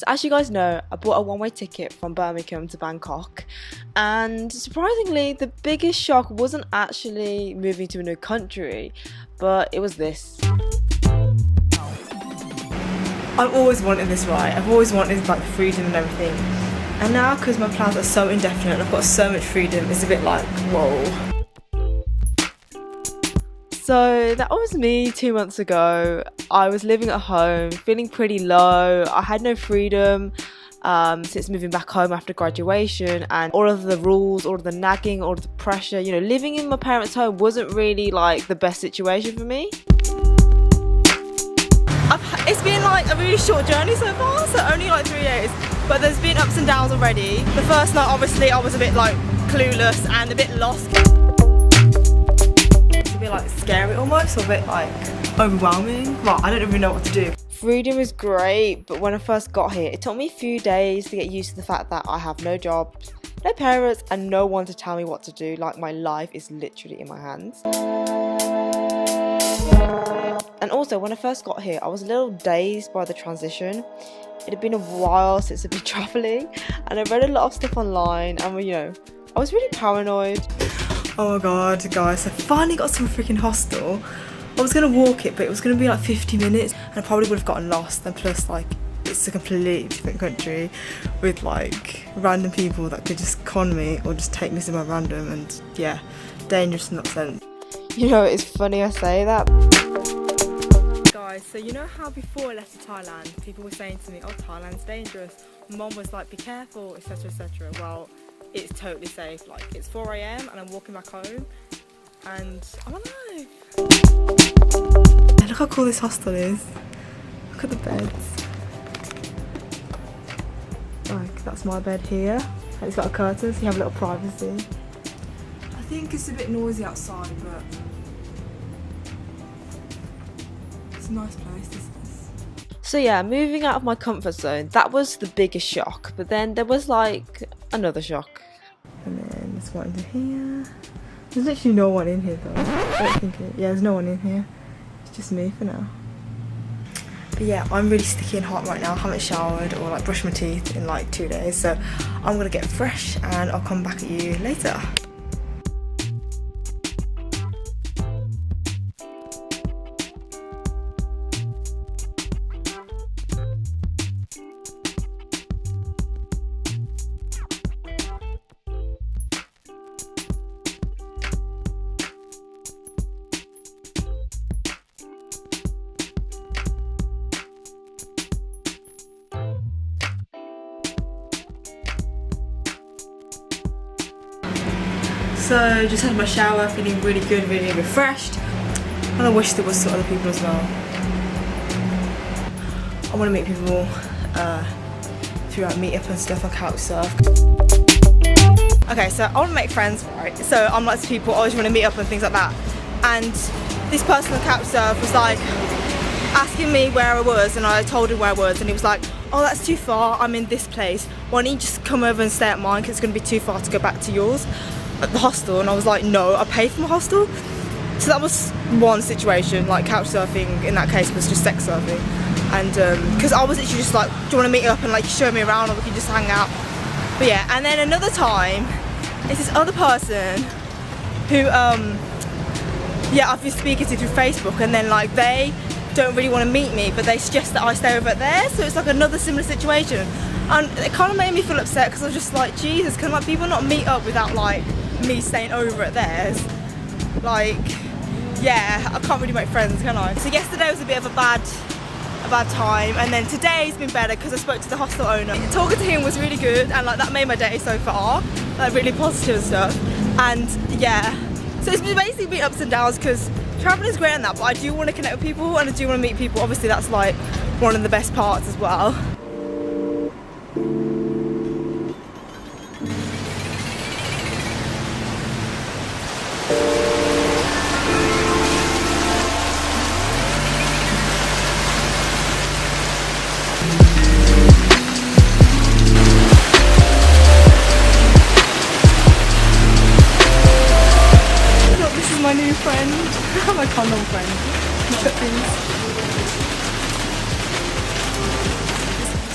So as you guys know, I bought a one-way ticket from Birmingham to Bangkok, and surprisingly the biggest shock wasn't actually moving to a new country, but it was this. I've always wanted this, right? I've always wanted like freedom and everything, and now because my plans are so indefinite and I've got so much freedom, it's a bit like, whoa. So that was me 2 months ago. I was living at home, feeling pretty low. I had no freedom since moving back home after graduation, and all of the rules, all of the nagging, all of the pressure, you know, living in my parents' home wasn't really like the best situation for me. It's been like a really short journey so far, so only like 3 days, but there's been ups and downs already. The first night obviously I was a bit like clueless and a bit lost. It's a bit like scary almost, or a bit like overwhelming. Well, I don't even know what to do. Freedom is great, but when I first got here, it took me a few days to get used to the fact that I have no job, no parents, and no one to tell me what to do. Like, my life is literally in my hands. And also, when I first got here, I was a little dazed by the transition. It had been a while since I'd been travelling, and I read a lot of stuff online, and you know, I was really paranoid. Oh my god, guys, I finally got to a freaking hostel. I was going to walk it, but it was going to be like 50 minutes, and I probably would have gotten lost, and plus like, it's a completely different country with like random people that could just con me or just take me somewhere random, and yeah, dangerous in that sense. You know, it's funny I say that. Guys, so you know how before I left to Thailand, people were saying to me, oh, Thailand's dangerous. Mom was like, be careful, etc, etc. Well, it's totally safe. Like, it's 4 AM and I'm walking back home and I'm alive. Look how cool this hostel is. Look at the beds. Like, that's my bed here. And it's got a curtain, so you have a little privacy. I think it's a bit noisy outside, but it's a nice place, this is. So yeah, moving out of my comfort zone, that was the biggest shock. But then there was like another shock. And then let's go into here. There's literally no one in here though. I don't think yeah, there's no one in here. It's just me for now. But yeah, I'm really sticky and hot right now. I haven't showered or like brushed my teeth in like 2 days. So I'm gonna get fresh and I'll come back at you later. So just had my shower, feeling really good, really refreshed, and I wish there was to other people as well. I want to meet people throughout meetup and stuff on Couchsurf. Okay, so I want to make friends, right? So I'm like to people, I always want to meet up and things like that. And this person on Couchsurf was like asking me where I was, and I told him where I was, and he was like, oh, that's too far, I'm in this place. Why don't you just come over and stay at mine, because it's going to be too far to go back to yours at the hostel. And I was like, no, I paid for my hostel. So that was one situation. Like, couch surfing in that case was just sex surfing, and because I was literally just like, do you want to meet up and like show me around, or we can just hang out. But yeah, and then another time it's this other person who yeah, I've been speaking to through Facebook, and then like they don't really want to meet me, but they suggest that I stay over at theirs. So it's like another similar situation, and it kind of made me feel upset, because I was just like, Jesus, can like people not meet up without like me staying over at theirs? Like, yeah, I can't really make friends, can I? So yesterday was a bit of a bad time, and then today's been better because I spoke to the hostel owner. Talking to him was really good, and like that made my day so far, like really positive and stuff. And yeah, so it's basically been ups and downs, because traveling is great and that, but I do want to connect with people and I do want to meet people. Obviously that's like one of the best parts as well. My new friend, my condom friend. Look at these.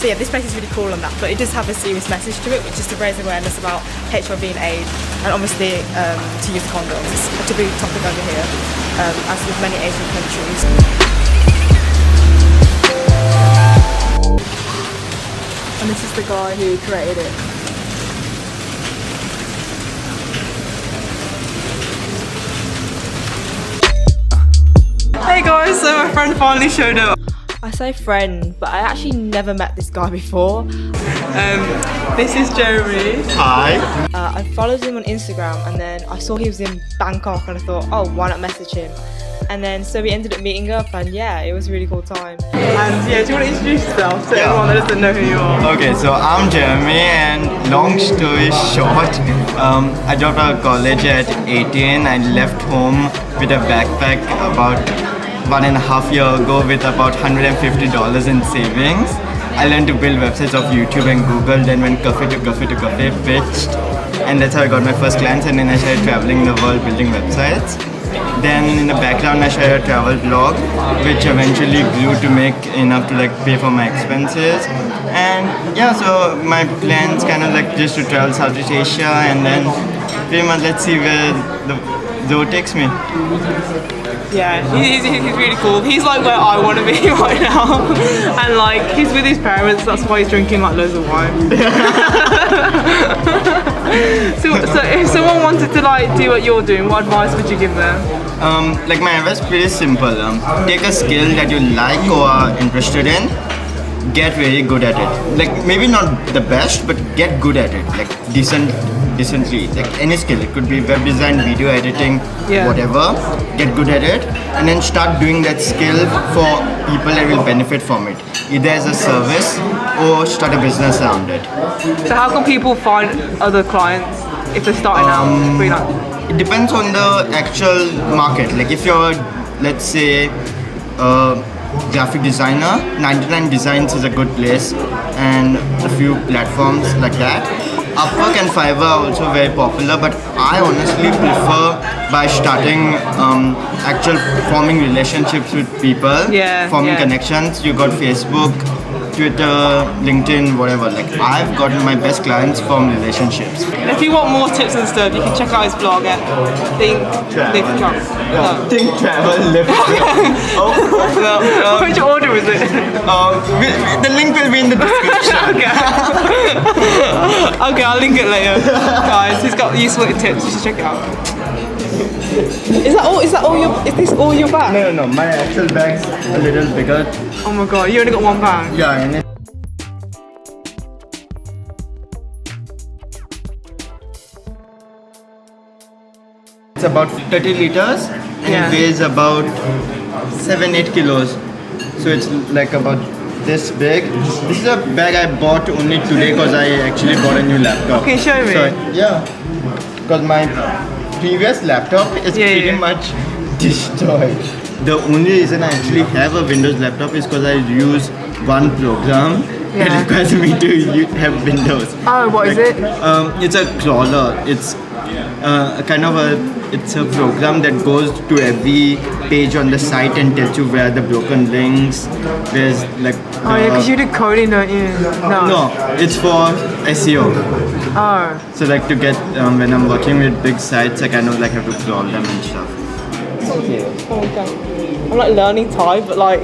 So yeah, this place is really cool on that, but it does have a serious message to it, which is to raise awareness about HIV and AIDS, and obviously to use condoms. It's a big topic over here, as with many Asian countries. And this is the guy who created it. Hey guys, so my friend finally showed up. I say friend, but I actually never met this guy before. This is Jeremy. Hi. I followed him on Instagram and then I saw he was in Bangkok and I thought, oh, why not message him? And then so we ended up meeting up and yeah, it was a really cool time. And yeah, do you want to introduce yourself to everyone that doesn't know who you are? Okay, so I'm Jeremy and long story short, I dropped out of college at 18. I left home with a backpack about 1.5 years ago with about $150 in savings. I learned to build websites of YouTube and Google, then went cafe to cafe to cafe, pitched, and that's how I got my first clients. And then I started traveling the world building websites. Then in the background I started a travel blog, which eventually grew to make enough to like pay for my expenses. And yeah, so my plans kind of like just to travel Southeast Asia, and then pretty much let's see where the road takes me. Yeah, he's really cool. He's like where I want to be right now. And like, he's with his parents, that's why he's drinking like loads of wine. So if someone wanted to like do what you're doing, what advice would you give them? Like my advice is pretty simple. Take a skill that you like or are interested in, get very good at it. Like maybe not the best, but get good at it. Like decently, like any skill. It could be web design, video editing, whatever. Get good at it, and then start doing that skill for people that will benefit from it, either as a service or start a business around it. So how can people find other clients if they're starting out freelance? It depends on the actual market. Like if you're, let's say, graphic designer, 99 Designs is a good place, and a few platforms like that. Upwork and Fiverr are also very popular, but I honestly prefer by starting actual forming relationships with people, forming connections. You got Facebook, Twitter, LinkedIn, whatever. Like I've gotten my best clients from relationships. If you want more tips and stuff, you can check out his blog at Think Travel. Think Travel Live. Which order is it? The link will be in the description. Okay, I'll link it later. Guys, he's got useful tips, you should check it out. Is this all your bag? No, my actual bag's a little bigger. Oh my god, you only got one bag? Yeah, and it's about 30 liters and it weighs about 7-8 kilos. So it's like about this big. This is a bag I bought only today because I actually bought a new laptop. Okay, show me. So, yeah, because my previous laptop is pretty much destroyed. The only reason I actually have a Windows laptop is because I use one program that requires me to have Windows. Oh, what is it? It's a crawler. It's it's a program that goes to every page on the site and tells you where the broken links. There's like because you do coding, don't you? No, it's for SEO. Oh. So like to get when I'm working with big sites, I kind of like have to crawl them and stuff. Okay. I'm like learning Thai, but like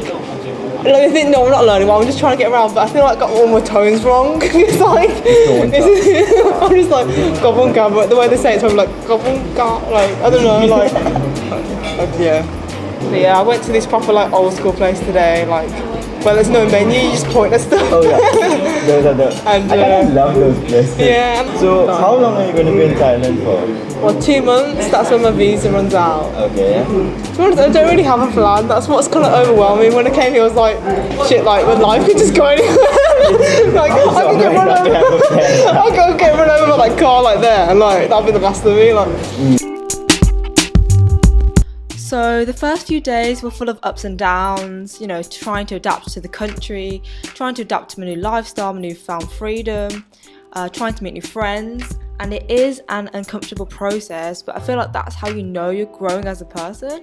I think no, I'm not learning. Well, I'm just trying to get around, but I feel like I got all my tones wrong. It's like I'm just like gobble gabba. The way they say it, so I'm like gobble gabba. Like I don't know, like yeah. But yeah, I went to this proper like old school place today, like where there's no menu, you just point at stuff. Oh yeah, those are the. And I kind of love those places. Yeah. So how long are you going to be in Thailand for? Well, 2 months. That's when my visa runs out. Okay. To be honest, I don't really have a plan. That's what's kind of overwhelming. When I came here, I was like, shit, like when life could just go anywhere. Like I could get run over. I could get run over by that car like there, and like that'd be the best of me. Like. So the first few days were full of ups and downs, you know, trying to adapt to the country, trying to adapt to my new lifestyle, my newfound freedom, trying to make new friends. And it is an uncomfortable process, but I feel like that's how you know you're growing as a person.